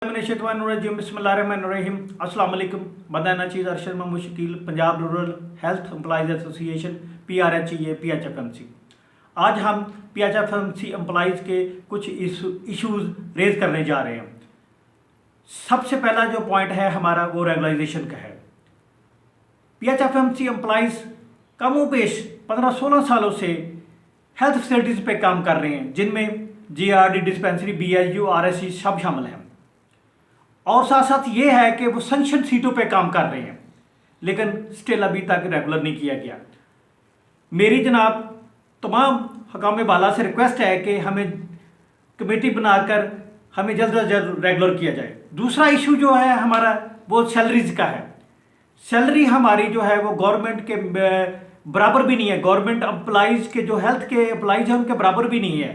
बिस्मिल्लाहिर्रहमानिर्रहीम। अस्सलाम वालेकुम। बदाना चीज़ अरशद में मुश्किल Punjab rural health employees association PHFMC। आज हम PHFMC एम्प्लॉयज़ के कुछ इश्यूज़ रेज करने जा रहे हैं। सबसे पहला जो पॉइंट है हमारा वो रेगुलाइजेशन का है। PHFMC एम्प्लॉयज़ कमों पेश 15-16 सालों से हेल्थ फैसिलिटीज़ पे काम कर रहे हैं, जिनमें GRD, डिस्पेंसरी, BHU, RSC सब शामिल हैं। और साथ साथ ये है कि वो सैंक्शन सीटों पे काम कर रहे हैं, लेकिन स्टिल अभी तक रेगुलर नहीं किया गया। मेरी जनाब तमाम हकाम बाला से रिक्वेस्ट है कि हमें कमेटी बनाकर हमें जल्द से जल्द रेगुलर किया जाए। दूसरा इशू जो है हमारा वो सैलरीज का है। सैलरी हमारी जो है वो गवर्नमेंट के बराबर भी नहीं है। गवर्नमेंट एम्प्लॉयज़ के जो हेल्थ के एम्प्लॉयज़ हैं उनके बराबर भी नहीं है।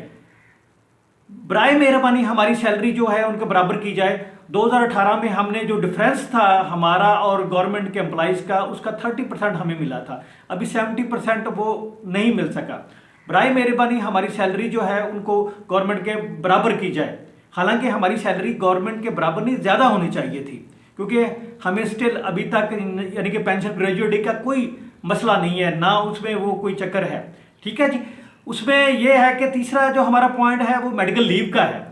बराए मेहरबानी हमारी सैलरी जो है उनके बराबर की जाए। 2018 में हमने जो डिफरेंस था हमारा और गवर्नमेंट के एम्प्लॉयज़ का, उसका 30% हमें मिला था। अभी 70% वो नहीं मिल सका। बराए मेहरबानी हमारी सैलरी जो है उनको गवर्नमेंट के बराबर की जाए। हालांकि हमारी सैलरी गवर्नमेंट के बराबर नहीं, ज़्यादा होनी चाहिए थी, क्योंकि हमें स्टिल अभी तक यानी कि पेंशन ग्रेजुएटी का कोई मसला नहीं है, ना उसमें वो कोई चक्कर है। ठीक है जी। उसमें यह है कि तीसरा जो हमारा पॉइंट है वो मेडिकल लीव का है।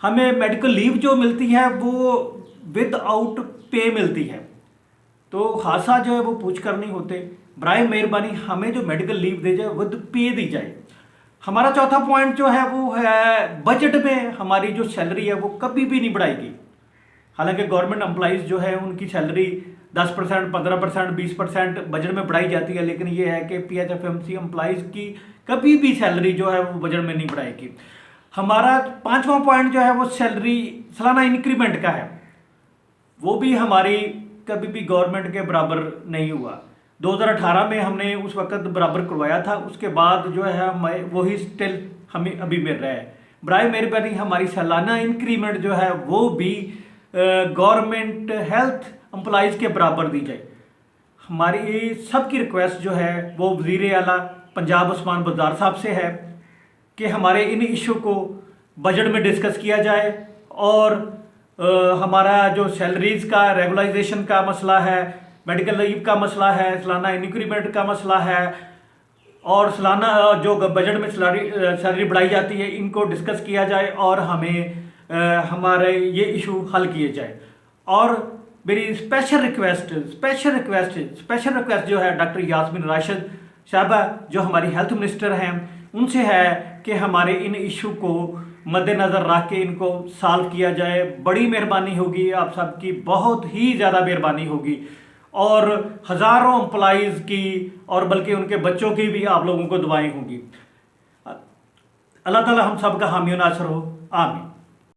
हमें मेडिकल लीव जो मिलती है वो विद आउट पे मिलती है, तो खासा जो है वो पूछ कर नहीं होते। बराए मेहरबानी हमें जो मेडिकल लीव दे जाए विद पे दी जाए। हमारा चौथा पॉइंट जो है वो है बजट में हमारी जो सैलरी है वो कभी भी नहीं बढ़ाएगी। हालांकि गवर्नमेंट एम्प्लॉयज़ जो है उनकी सैलरी 10%, 15%, 20% बजट में बढ़ाई जाती है, लेकिन ये है कि PHFMC एम्प्लॉयज़ की कभी भी सैलरी जो है वो बजट में नहीं बढ़ाएगी। हमारा पांचवा पॉइंट जो है वो सैलरी सालाना इंक्रीमेंट का है। वो भी हमारी कभी भी गवर्नमेंट के बराबर नहीं हुआ। 2018 में हमने उस वक्त बराबर करवाया था, उसके बाद जो है वही स्टिल हमें अभी मिल रहा है। बराए मेहरबानी हमारी सालाना इंक्रीमेंट जो है वो भी गवर्नमेंट हेल्थ एम्प्लॉयज़ के बराबर दी जाए। हमारी सबकी रिक्वेस्ट जो है वो वज़ीर आला पंजाब उस्मान बुज़दार साहब से है कि हमारे इन इशू को बजट में डिस्कस किया जाए, और हमारा जो सैलरीज़ का रेगुलाइजेशन का मसला है, मेडिकल लीव का मसला है, सालाना इंक्रीमेंट का मसला है, और सालाना जो बजट में सैलरी बढ़ाई जाती है, इनको डिस्कस किया जाए और हमें हमारे ये इशू हल किए जाए। और मेरी स्पेशल रिक्वेस्ट जो है डॉक्टर यास्मीन राशिद साहबा जो हमारी हेल्थ मिनिस्टर हैं उनसे है कि हमारे इन इशू को मद्देनज़र रख के इनको सॉल्व किया जाए। बड़ी मेहरबानी होगी, आप सबकी बहुत ही ज़्यादा मेहरबानी होगी, और हज़ारों एम्प्लॉयज़ की और बल्कि उनके बच्चों की भी आप लोगों को दुआएं होंगी। अल्लाह ताला हम सब का हामी नासर हो। आमीन।